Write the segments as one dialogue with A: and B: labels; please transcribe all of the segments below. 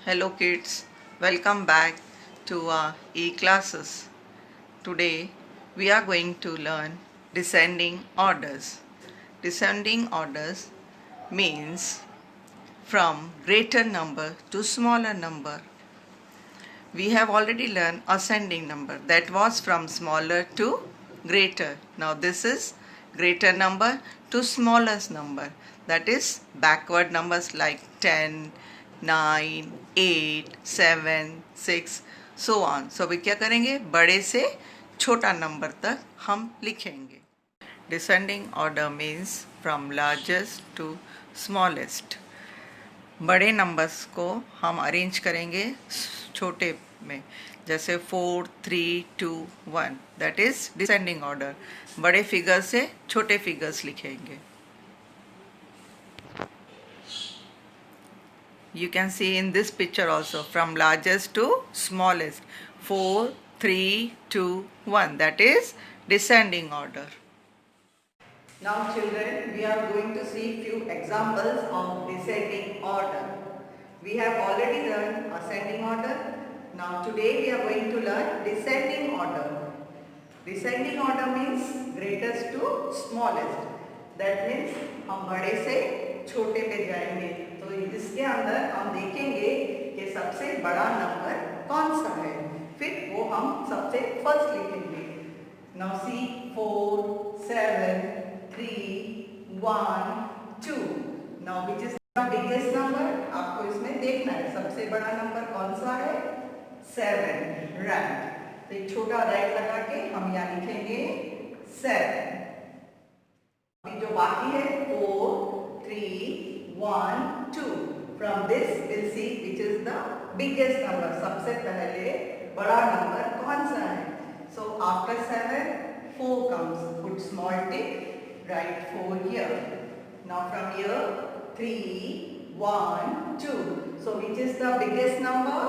A: Hello kids, welcome back to our e-classes. Today we are going to learn descending orders. Descending orders means from greater number to smaller number. We have already learned ascending number, that was from smaller to greater. Now this is greater number to smallest number, that is backward numbers like 10, 9, 8, 7, 6 so on. So अभी क्या करेंगे, बड़े से छोटा number तक हम लिखेंगे. Descending order means from largest to smallest. बड़े नंबर्स को हम अरेंज करेंगे छोटे में, जैसे 4, 3, 2, 1, दैट इज डिसेंडिंग ऑर्डर. बड़े फिगर से छोटे फिगर्स लिखेंगे. You can see in this picture also from largest to smallest, 4, 3, 2, 1, that is descending order. Now children, we are going to see few examples of descending order. We have already learned ascending order. Now today we are going to learn descending order. Descending order means greatest to smallest. That means हम बड़े से छोटे पे जाएंगे. तो इसके अंदर हम देखेंगे कि सबसे बड़ा नंबर कौन सा है, फिर वो हम सबसे फर्स्ट लिखेंगे. Now see 4, 7, 3, 1, 2. Now which is the biggest number? आपको इसमें देखना है सबसे बड़ा नंबर कौन सा है, 7, राइट. तो एक छोटा राइट लगा के हम यहाँ लिखेंगे 7. अभी जो बाकी है 4, 3, 1, 2. From this we'll see which is the biggest number. सबसे पहले बड़ा नंबर कौन सा है. So after 7, 4 comes. Put small tick. Write 4 here. Now from here 3, 1, 2. So which is the biggest number?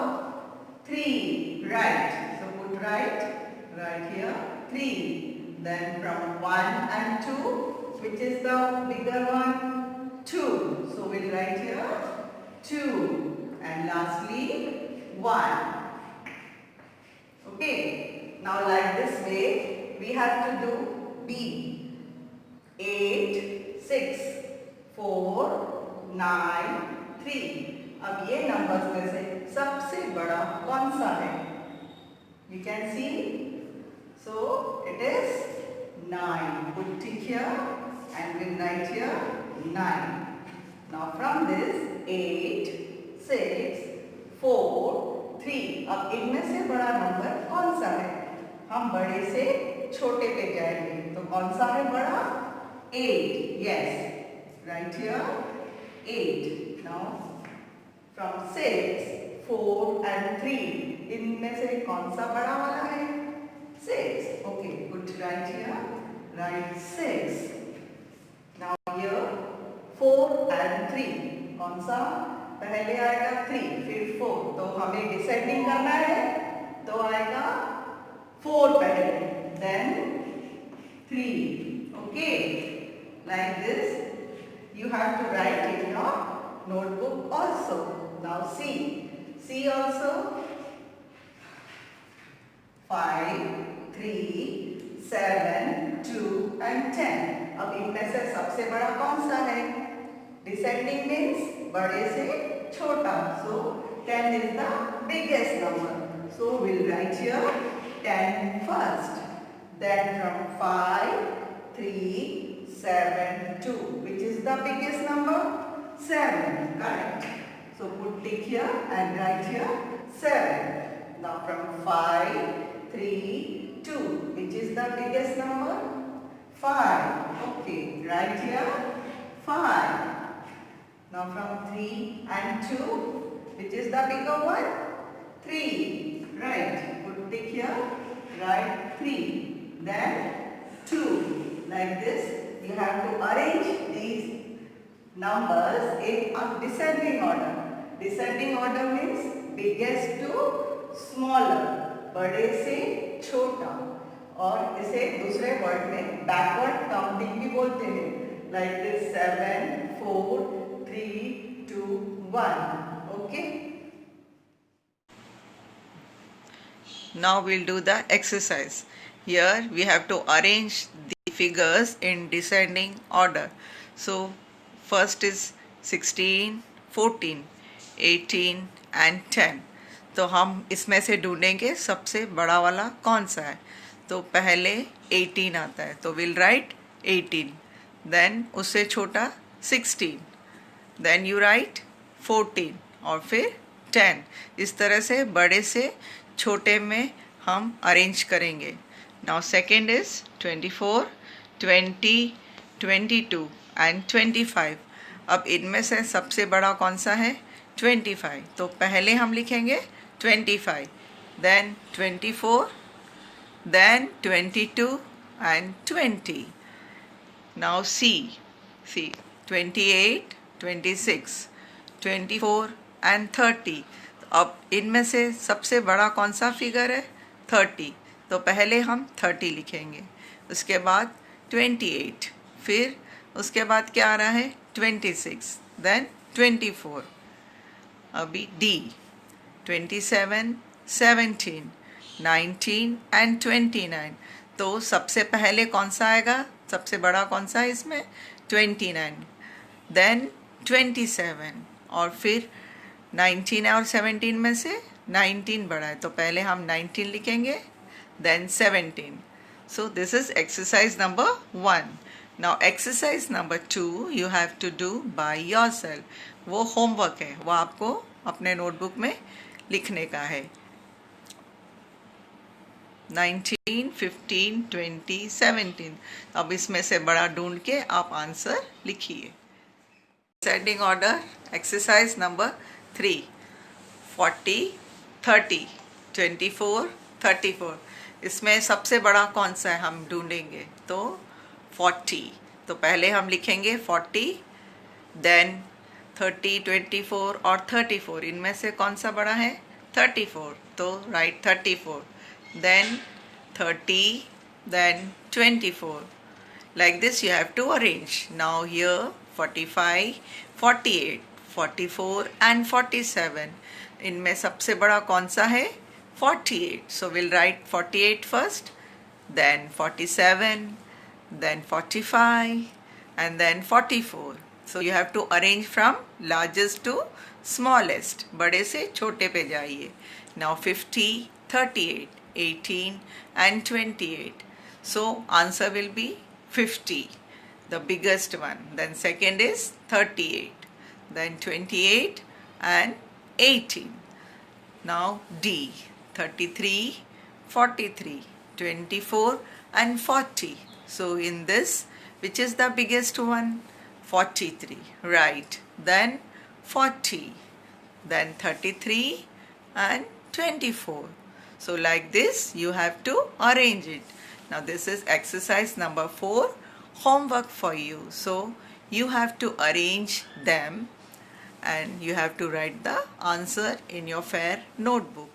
A: 3. Right. So put right here 3. Then from 1 and 2, which is the bigger one? 2. So we'll write here 2. And lastly 1. Okay. Now like this way we have to do B. 8, 6, 4, 9, 3. अब ये numbers में से सबसे बड़ा कौन सा है? You can see. So it is 9. Put tick here and we'll write here 9. Now from this 8, 6, 4, 3. अब इनमें से बड़ा नंबर कौन सा है? हम बड़े से छोटे पे जाएंगे. तो कौन सा है बड़ा? 8. Yes. Right here 8. Now from 6, 4 and 3. इनमें से कौन सा बड़ा वाला है? 6. Okay. Put right here. Write 6. Now here 4 and 3. कौन सा पहले आएगा? 3 फिर 4. तो हमें डिसेंडिंग करना है तो आएगा 4 पहले, then 3. Okay. Like this you have to write in your notebook also. Now see also 5, 3, 7, 2 and 10. अब इनमें से सबसे बड़ा कौन सा है? Descending means बड़े से छोटा. So 10 is the biggest number. So we'll write here 10 first. Then from 5, 3, 7, 2. Which is the biggest number? 7. Correct. So put tick here and write here 7. Now from 5, 3, 2. Which is the biggest number? 5. Okay. Write here 5. Now from 3 and 2. Which is the bigger one? 3. Right. Put tick here. Write 3. Then 2. Like this. You have to arrange these numbers in a descending order. Descending order means biggest to smaller, बड़े से छोटा. और इसे दूसरे word में backward counting भी बोलते हैं. Like this 7, 4, 3, 2, 1. Okay. Now we'll do the exercise. Here we have to arrange the figures in descending order. So first is 16, 14, 18 and 10. तो हम इसमें से ढूंढेंगे सबसे बड़ा वाला कौन सा है. तो पहले 18 आता है, तो विल राइट 18. देन उससे छोटा 16. देन यू राइट 14 और फिर 10. इस तरह से बड़े से छोटे में हम अरेंज करेंगे. Now second is 24, 20, 22 and 25. अब इनमें से सबसे बड़ा कौन सा है? 25. तो पहले हम लिखेंगे 25, then 24, then 22 and 20. Now see 28, 26, 24 and 30. अब इनमें से सबसे बड़ा कौन सा फिगर है? 30. तो पहले हम 30 लिखेंगे, उसके बाद 28, फिर उसके बाद क्या आ रहा है? 26, देन 24. अभी D 27, 17, 19 एंड 29. तो सबसे पहले कौन सा आएगा? सबसे बड़ा कौन सा है इसमें? 29, देन 27 और फिर 19 और 17 में से 19 बड़ा है, तो पहले हम 19 लिखेंगे, then 17. So this is exercise number 1. Now exercise number 2 you have to do by yourself. वो होमवर्क है, वो आपको अपने नोटबुक में लिखने का है. 19, 15, 20, 17. अब इसमें से बड़ा ढूंढ के आप आंसर लिखिए. Descending order exercise number 3. 40, 30, 24, 34. इसमें सबसे बड़ा कौन सा है हम ढूंढेंगे. तो 40. तो पहले हम लिखेंगे 40, देन 30, 24 और 34. इनमें से कौन सा बड़ा है? 34. तो right 34, then 30, then 24. Like this you have to arrange. Now here 45, 48, 44 and 47. इनमें सबसे बड़ा कौन सा है? 48. So we'll write 48 first, then 47, then 45 and then 44. So you have to arrange from largest to smallest. बड़े से छोटे पे जाइए. Now 50, 38, 18 and 28. So answer will be 50, the biggest one. Then second is 38, then 28 and 18. Now D 33, 43, 24 and 40. So in this, which is the biggest one? 43. Right. Then 40, then 33 and 24. So like this you have to arrange it. Now this is exercise number 4, homework for you. So you have to arrange them and you have to write the answer in your fair notebook.